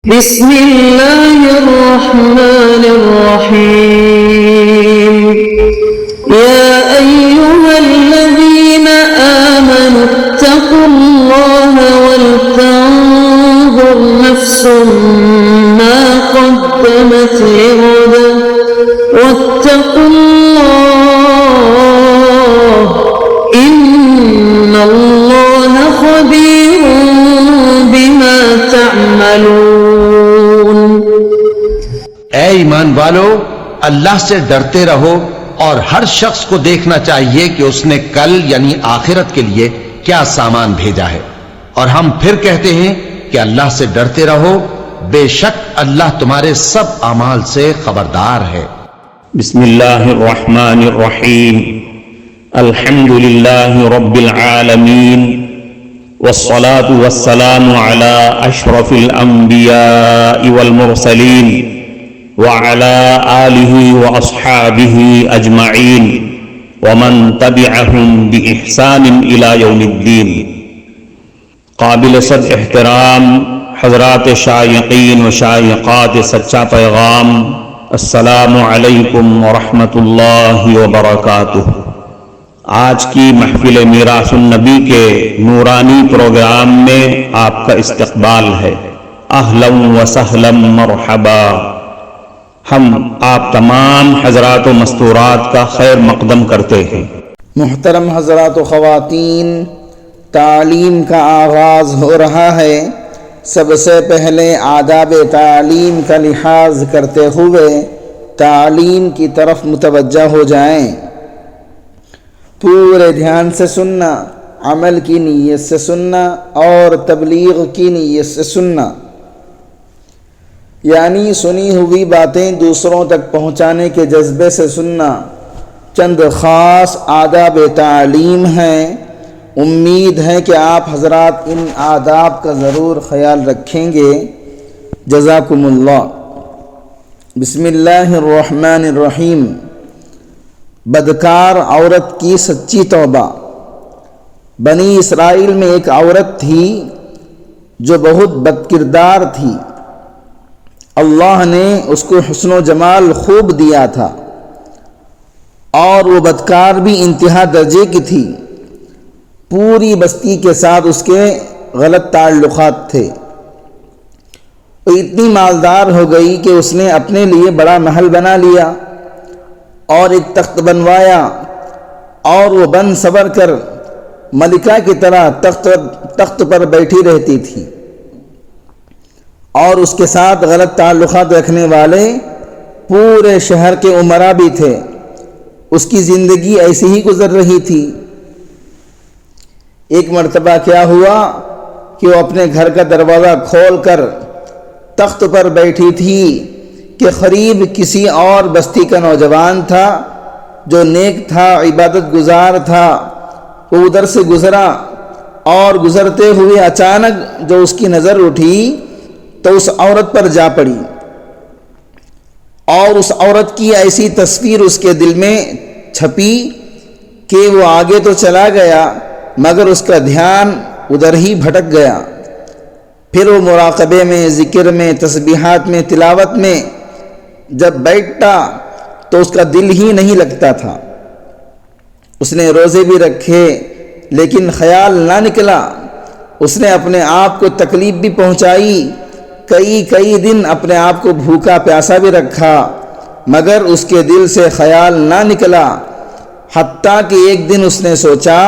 بسم الله الرحمن الرحيم يا أيها الذين آمنوا اتقوا الله ولتنظر نفس ما قدمت لغد واتقوا الله إن الله خبير بما تعملون۔ اے ایمان والو، اللہ سے ڈرتے رہو اور ہر شخص کو دیکھنا چاہیے کہ اس نے کل یعنی آخرت کے لیے کیا سامان بھیجا ہے، اور ہم پھر کہتے ہیں کہ اللہ سے ڈرتے رہو، بے شک اللہ تمہارے سب اعمال سے خبردار ہے۔ بسم اللہ الرحمن الرحیم، الحمد للہ رب العالمین، والصلاة والسلام على اشرف الانبیاء والمرسلین وعلى آلہ واصحابہ اجمعین ومن تبعہم بإحسان الى یوم الدین۔ قابل صد احترام حضرات شائقین و شائقات سچا پیغام، السلام علیکم ورحمۃ اللہ وبرکاتہ۔ آج کی محفل میراث النبی کے نورانی پروگرام میں آپ کا استقبال ہے۔ اہلا و سہلا مرحبا۔ ہم آپ تمام حضرات و مستورات کا خیر مقدم کرتے ہیں۔ محترم حضرات و خواتین، تعلیم کا آغاز ہو رہا ہے۔ سب سے پہلے آداب تعلیم کا لحاظ کرتے ہوئے تعلیم کی طرف متوجہ ہو جائیں۔ پورے دھیان سے سننا، عمل کی نیت سے سننا اور تبلیغ کی نیت سے سننا، یعنی سنی ہوئی باتیں دوسروں تک پہنچانے کے جذبے سے سننا۔ چند خاص آداب تعلیم ہیں، امید ہے کہ آپ حضرات ان آداب کا ضرور خیال رکھیں گے۔ جزاکم اللہ۔ بسم اللہ الرحمن الرحیم۔ بدکار عورت کی سچی توبہ۔ بنی اسرائیل میں ایک عورت تھی جو بہت بد کردار تھی۔ اللہ نے اس کو حسن و جمال خوب دیا تھا، اور وہ بدکار بھی انتہا درجے کی تھی۔ پوری بستی کے ساتھ اس کے غلط تعلقات تھے۔ وہ اتنی مالدار ہو گئی کہ اس نے اپنے لیے بڑا محل بنا لیا اور ایک تخت بنوایا، اور وہ بن سنور کر ملکہ کی طرح تخت پر بیٹھی رہتی تھی، اور اس کے ساتھ غلط تعلقات رکھنے والے پورے شہر کے امراء بھی تھے۔ اس کی زندگی ایسی ہی گزر رہی تھی۔ ایک مرتبہ کیا ہوا کہ وہ اپنے گھر کا دروازہ کھول کر تخت پر بیٹھی تھی کہ قریب کسی اور بستی کا نوجوان تھا جو نیک تھا، عبادت گزار تھا۔ وہ ادھر سے گزرا، اور گزرتے ہوئے اچانک جو اس کی نظر اٹھی تو اس عورت پر جا پڑی، اور اس عورت کی ایسی تصویر اس کے دل میں چھپی کہ وہ آگے تو چلا گیا مگر اس کا دھیان ادھر ہی بھٹک گیا۔ پھر وہ مراقبے میں، ذکر میں، تسبیحات میں، تلاوت میں جب بیٹھتا تو اس کا دل ہی نہیں لگتا تھا۔ اس نے روزے بھی رکھے لیکن خیال نہ نکلا۔ اس نے اپنے آپ کو تکلیف بھی پہنچائی، کئی دن اپنے آپ کو بھوکا پیاسا بھی رکھا، مگر اس کے دل سے خیال نہ نکلا۔ حتیٰ کہ ایک دن اس نے سوچا،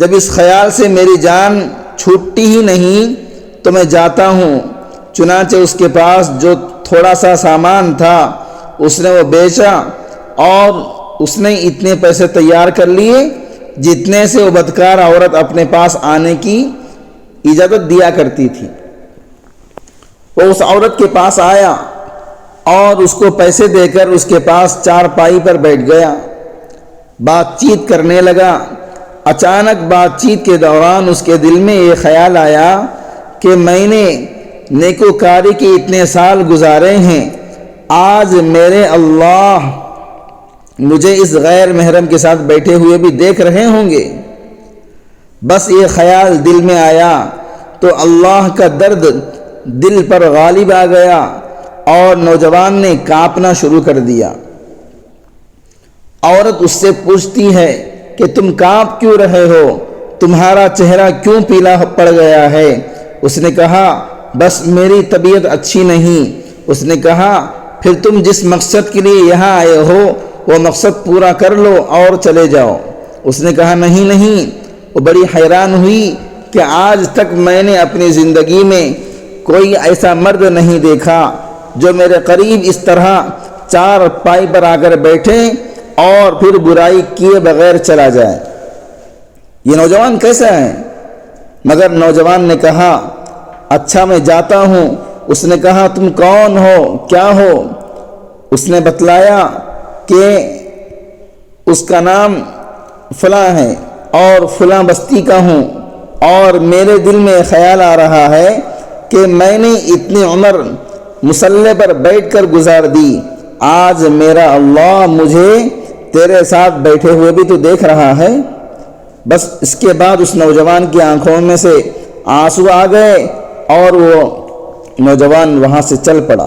جب اس خیال سے میری جان چھوٹتی ہی نہیں تو میں جاتا ہوں۔ چنانچہ اس کے پاس جو تھوڑا سا سامان تھا اس نے وہ بیچا، اور اس نے اتنے پیسے تیار کر لیے جتنے سے وہ بدکار عورت اپنے پاس آنے کی اجازت دیا کرتی تھی۔ وہ اس عورت کے پاس آیا اور اس کو پیسے دے کر اس کے پاس چارپائی پر بیٹھ گیا، بات چیت کرنے لگا۔ اچانک بات چیت کے دوران اس کے دل میں یہ خیال آیا کہ میں نے نیکوکاری کے اتنے سال گزارے ہیں، آج میرے اللہ مجھے اس غیر محرم کے ساتھ بیٹھے ہوئے بھی دیکھ رہے ہوں گے۔ بس یہ خیال دل میں آیا تو اللہ کا درد دل پر غالب آ گیا اور نوجوان نے کانپنا شروع کر دیا۔ عورت اس سے پوچھتی ہے کہ تم کانپ کیوں رہے ہو؟ تمہارا چہرہ کیوں پیلا پڑ گیا ہے؟ اس نے کہا بس میری طبیعت اچھی نہیں۔ اس نے کہا پھر تم جس مقصد کے لیے یہاں آئے ہو وہ مقصد پورا کر لو اور چلے جاؤ۔ اس نے کہا نہیں۔ وہ بڑی حیران ہوئی کہ آج تک میں نے اپنی زندگی میں کوئی ایسا مرد نہیں دیکھا جو میرے قریب اس طرح چار پائی پر آ کر بیٹھے اور پھر برائی کیے بغیر چلا جائے۔ یہ نوجوان کیسا ہے؟ مگر نوجوان نے کہا اچھا میں جاتا ہوں۔ اس نے کہا تم کون ہو، کیا ہو؟ اس نے بتلایا کہ اس کا نام فلاں ہے اور فلاں بستی کا ہوں، اور میرے دل میں خیال آ رہا ہے کہ میں نے اتنی عمر مصلی پر بیٹھ کر گزار دی، آج میرا اللہ مجھے تیرے ساتھ بیٹھے ہوئے بھی تو دیکھ رہا ہے۔ بس اس کے بعد اس نوجوان کی آنکھوں میں سے آنسو آ گئے اور وہ نوجوان وہاں سے چل پڑا۔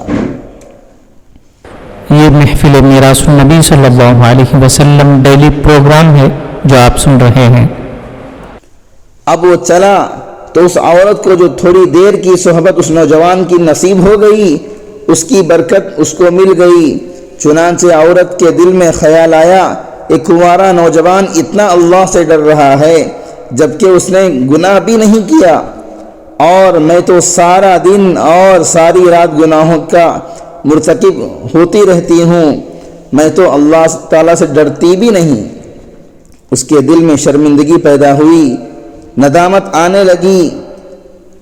یہ محفل میراث النبی صلی اللہ علیہ وسلم ڈیلی پروگرام ہے جو آپ سن رہے ہیں۔ اب وہ چلا تو اس عورت کو جو تھوڑی دیر کی صحبت اس نوجوان کی نصیب ہو گئی، اس کی برکت اس کو مل گئی۔ چنانچہ عورت کے دل میں خیال آیا ایک کنوارا نوجوان اتنا اللہ سے ڈر رہا ہے جبکہ اس نے گناہ بھی نہیں کیا، اور میں تو سارا دن اور ساری رات گناہوں کا مرتکب ہوتی رہتی ہوں، میں تو اللہ تعالیٰ سے ڈرتی بھی نہیں۔ اس کے دل میں شرمندگی پیدا ہوئی، ندامت آنے لگی،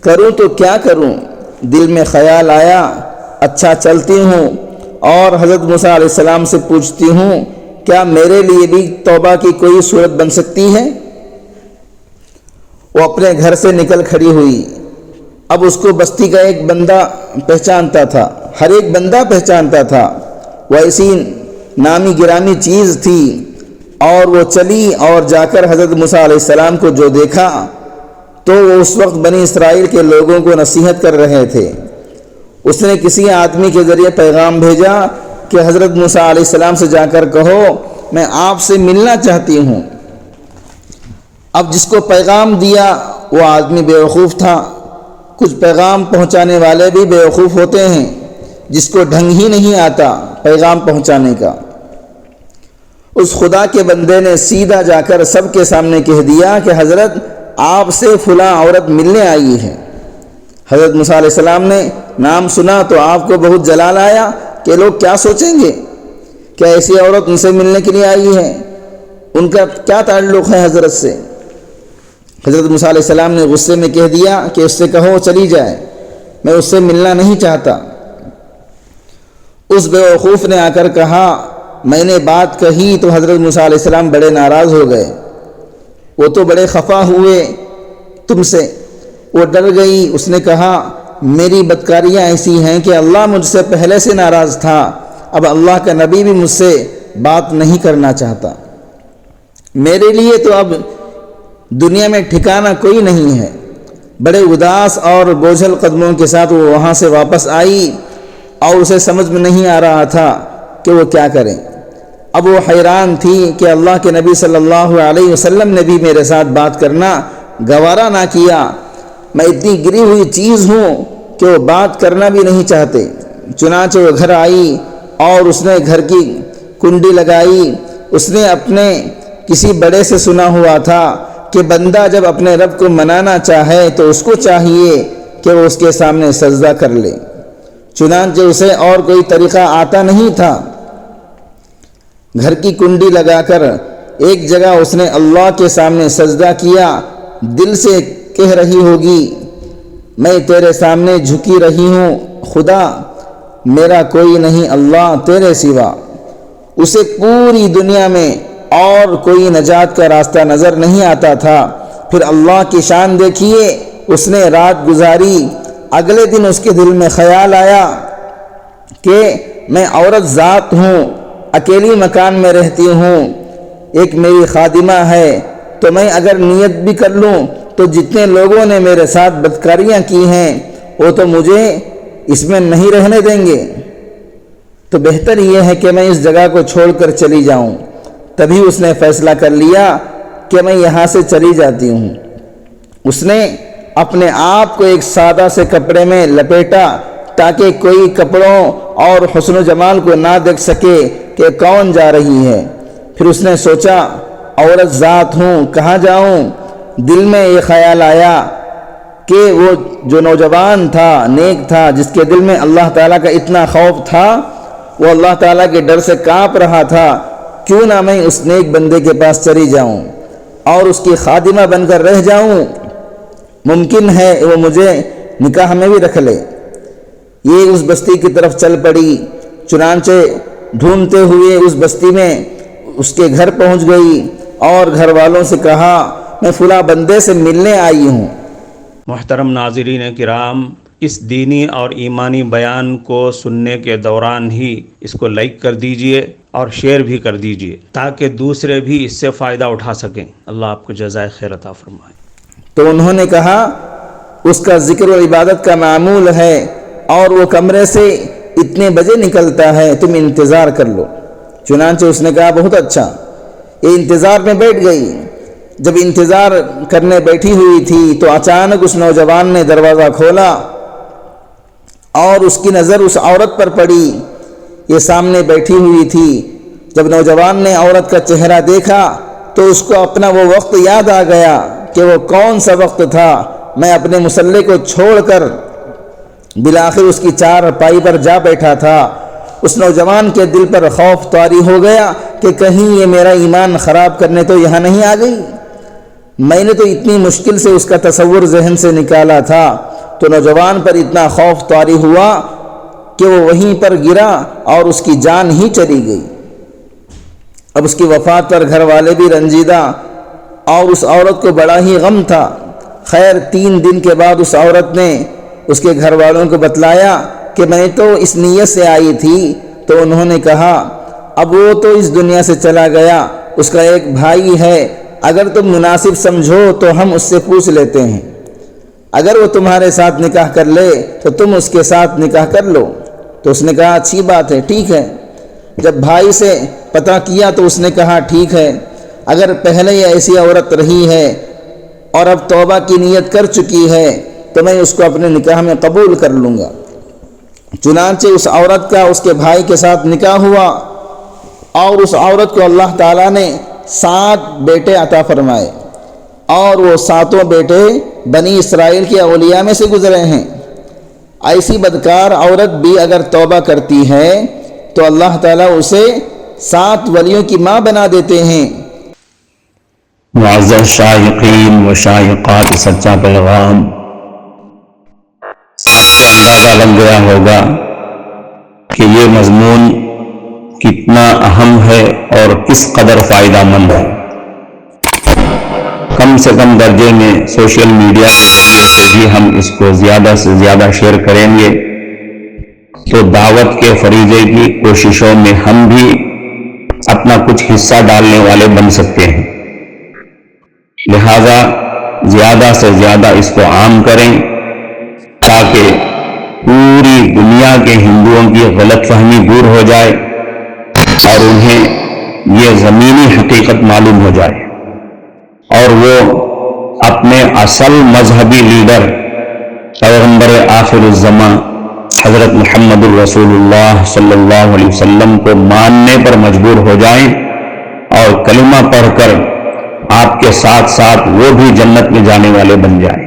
کروں تو کیا کروں؟ دل میں خیال آیا اچھا چلتی ہوں اور حضرت موسیٰ علیہ السلام سے پوچھتی ہوں کیا میرے لیے بھی توبہ کی کوئی صورت بن سکتی ہے؟ وہ اپنے گھر سے نکل کھڑی ہوئی۔ اب اس کو بستی کا ایک بندہ پہچانتا تھا، ہر ایک بندہ پہچانتا تھا، وہ ایسی نامی گرامی چیز تھی، اور وہ چلی اور جا کر حضرت موسیٰ علیہ السلام کو جو دیکھا تو وہ اس وقت بنی اسرائیل کے لوگوں کو نصیحت کر رہے تھے۔ اس نے کسی آدمی کے ذریعے پیغام بھیجا کہ حضرت موسیٰ علیہ السلام سے جا کر کہو میں آپ سے ملنا چاہتی ہوں۔ اب جس کو پیغام دیا وہ آدمی بیوقوف تھا۔ کچھ پیغام پہنچانے والے بھی بیوقوف ہوتے ہیں، جس کو ڈھنگ ہی نہیں آتا پیغام پہنچانے کا۔ اس خدا کے بندے نے سیدھا جا کر سب کے سامنے کہہ دیا کہ حضرت آپ سے فلاں عورت ملنے آئی ہے۔ حضرت موسیٰ علیہ السلام نے نام سنا تو آپ کو بہت جلال آیا کہ لوگ کیا سوچیں گے، کیا ایسی عورت ان سے ملنے کے لیے آئی ہے، ان کا کیا تعلق ہے حضرت سے؟ حضرت موسیٰ علیہ السلام نے غصے میں کہہ دیا کہ اس سے کہو چلی جائے، میں اس سے ملنا نہیں چاہتا۔ اس بیوقوف نے آ کر کہا میں نے بات کہی تو حضرت موسیٰ علیہ السلام بڑے ناراض ہو گئے، وہ تو بڑے خفا ہوئے تم سے، وہ ڈر گئی۔ اس نے کہا میری بدکاریاں ایسی ہیں کہ اللہ مجھ سے پہلے سے ناراض تھا، اب اللہ کا نبی بھی مجھ سے بات نہیں کرنا چاہتا، میرے لیے تو اب دنیا میں ٹھکانہ کوئی نہیں ہے۔ بڑے اداس اور بوجھل قدموں کے ساتھ وہ وہاں سے واپس آئی اور اسے سمجھ میں نہیں آ رہا تھا کہ وہ کیا کرے۔ اب وہ حیران تھی کہ اللہ کے نبی صلی اللہ علیہ وسلم نے بھی میرے ساتھ بات کرنا گوارا نہ کیا، میں اتنی گری ہوئی چیز ہوں کہ وہ بات کرنا بھی نہیں چاہتے۔ چنانچہ وہ گھر آئی اور اس نے گھر کی کنڈی لگائی۔ اس نے اپنے کسی بڑے سے سنا ہوا تھا کہ بندہ جب اپنے رب کو منانا چاہے تو اس کو چاہیے کہ وہ اس کے سامنے سجدہ کر لے، چنانچہ اسے اور کوئی طریقہ آتا نہیں تھا۔ گھر کی کنڈی لگا کر ایک جگہ اس نے اللہ کے سامنے سجدہ کیا، دل سے کہہ رہی ہوگی میں تیرے سامنے جھکی رہی ہوں، خدا میرا کوئی نہیں اللہ تیرے سوا۔ اسے پوری دنیا میں اور کوئی نجات کا راستہ نظر نہیں آتا تھا۔ پھر اللہ کی شان دیکھیے، اس نے رات گزاری۔ اگلے دن اس کے دل میں خیال آیا کہ میں عورت ذات ہوں، اکیلی مکان میں رہتی ہوں، ایک میری خادمہ ہے، تو میں اگر نیت بھی کر لوں تو جتنے لوگوں نے میرے ساتھ بدکاریاں کی ہیں وہ تو مجھے اس میں نہیں رہنے دیں گے، تو بہتر یہ ہے کہ میں اس جگہ کو چھوڑ کر چلی جاؤں۔ تبھی اس نے فیصلہ کر لیا کہ میں یہاں سے چلی جاتی ہوں۔ اس نے اپنے آپ کو ایک سادہ سے کپڑے میں لپیٹا تاکہ کوئی کپڑوں اور حسن و جمال کو نہ دیکھ سکے کہ کون جا رہی ہے۔ پھر اس نے سوچا عورت ذات ہوں، کہاں جاؤں؟ دل میں یہ خیال آیا کہ وہ جو نوجوان تھا، نیک تھا، جس کے دل میں اللہ تعالیٰ کا اتنا خوف تھا، وہ اللہ تعالیٰ کے ڈر سے کانپ رہا تھا، کیوں نہ میں اس نیک بندے کے پاس چلی جاؤں اور اس کی خادمہ بن کر رہ جاؤں، ممکن ہے وہ مجھے نکاح میں بھی رکھ لے۔ یہ اس بستی کی طرف چل پڑی، چنانچہ ڈھونڈتے ہوئے اس بستی میں اس کے گھر پہنچ گئی اور گھر والوں سے کہا میں فلاں بندے سے ملنے آئی ہوں۔ محترم ناظرین کرام، اس دینی اور ایمانی بیان کو سننے کے دوران ہی اس کو لائک کر دیجئے اور شیئر بھی کر دیجئے تاکہ دوسرے بھی اس سے فائدہ اٹھا سکیں۔ اللہ آپ کو جزائے خیر عطا فرمائے۔ تو انہوں نے کہا اس کا ذکر و عبادت کا معمول ہے اور وہ کمرے سے اتنے بجے نکلتا ہے، تم انتظار کر لو۔ چنانچہ اس نے کہا بہت اچھا، یہ انتظار میں بیٹھ گئی۔ جب انتظار کرنے بیٹھی ہوئی تھی تو اچانک اس نوجوان نے دروازہ کھولا اور اس کی نظر اس عورت پر پڑی، یہ سامنے بیٹھی ہوئی تھی۔ جب نوجوان نے عورت کا چہرہ دیکھا تو اس کو اپنا وہ وقت یاد آ گیا کہ وہ کون سا وقت تھا۔ میں اپنے مسلح کو چھوڑ کر بالآخر اس کی چارپائی پر جا بیٹھا تھا۔ اس نوجوان کے دل پر خوف طاری ہو گیا کہ کہیں یہ میرا ایمان خراب کرنے تو یہاں نہیں آ گئی۔ میں نے تو اتنی مشکل سے اس کا تصور ذہن سے نکالا تھا، تو نوجوان پر اتنا خوف طاری ہوا کہ وہ وہیں پر گرا اور اس کی جان ہی چلی گئی۔ اب اس کی وفات پر گھر والے بھی رنجیدہ اور اس عورت کو بڑا ہی غم تھا۔ خیر 3 دن کے بعد اس عورت نے اس کے گھر والوں کو بتلایا کہ میں تو اس نیت سے آئی تھی، تو انہوں نے کہا اب وہ تو اس دنیا سے چلا گیا، اس کا ایک بھائی ہے، اگر تم مناسب سمجھو تو ہم اس سے پوچھ لیتے ہیں، اگر وہ تمہارے ساتھ نکاح کر لے تو تم اس کے ساتھ نکاح کر لو۔ تو اس نے کہا اچھی بات ہے، ٹھیک ہے۔ جب بھائی سے پتہ کیا تو اس نے کہا ٹھیک ہے، اگر پہلے یہ ایسی عورت رہی ہے اور اب توبہ کی نیت کر چکی ہے تو میں اس کو اپنے نکاح میں قبول کر لوں گا۔ چنانچہ اس عورت کا اس کے بھائی کے ساتھ نکاح ہوا اور اس عورت کو اللہ تعالیٰ نے 7 بیٹے عطا فرمائے، اور وہ 7 بیٹے بنی اسرائیل کے اولیاء میں سے گزرے ہیں۔ ایسی بدکار عورت بھی اگر توبہ کرتی ہے تو اللہ تعالیٰ اسے 7 ولیوں کی ماں بنا دیتے ہیں۔ معزز شائقین و شائقات سچا پیغام، آپ کو اندازہ لگ گیا ہوگا کہ یہ مضمون کتنا اہم ہے اور کس قدر فائدہ مند ہے۔ کم سے کم درجے میں سوشل میڈیا کے ذریعے سے بھی ہم اس کو زیادہ سے زیادہ شیئر کریں گے تو دعوت کے فریضے کی کوششوں میں ہم بھی اپنا کچھ حصہ ڈالنے والے بن سکتے ہیں۔ لہذا زیادہ سے زیادہ اس کو عام کریں تاکہ پوری دنیا کے ہندوؤں کی غلط فہمی دور ہو جائے اور انہیں یہ زمینی حقیقت معلوم ہو جائے اور وہ اپنے اصل مذہبی لیڈر پیغمبر آخر الزماں حضرت محمد الرسول اللہ صلی اللہ علیہ وسلم کو ماننے پر مجبور ہو جائیں اور کلمہ پڑھ کر آپ کے ساتھ ساتھ وہ بھی جنت میں جانے والے بن جائیں۔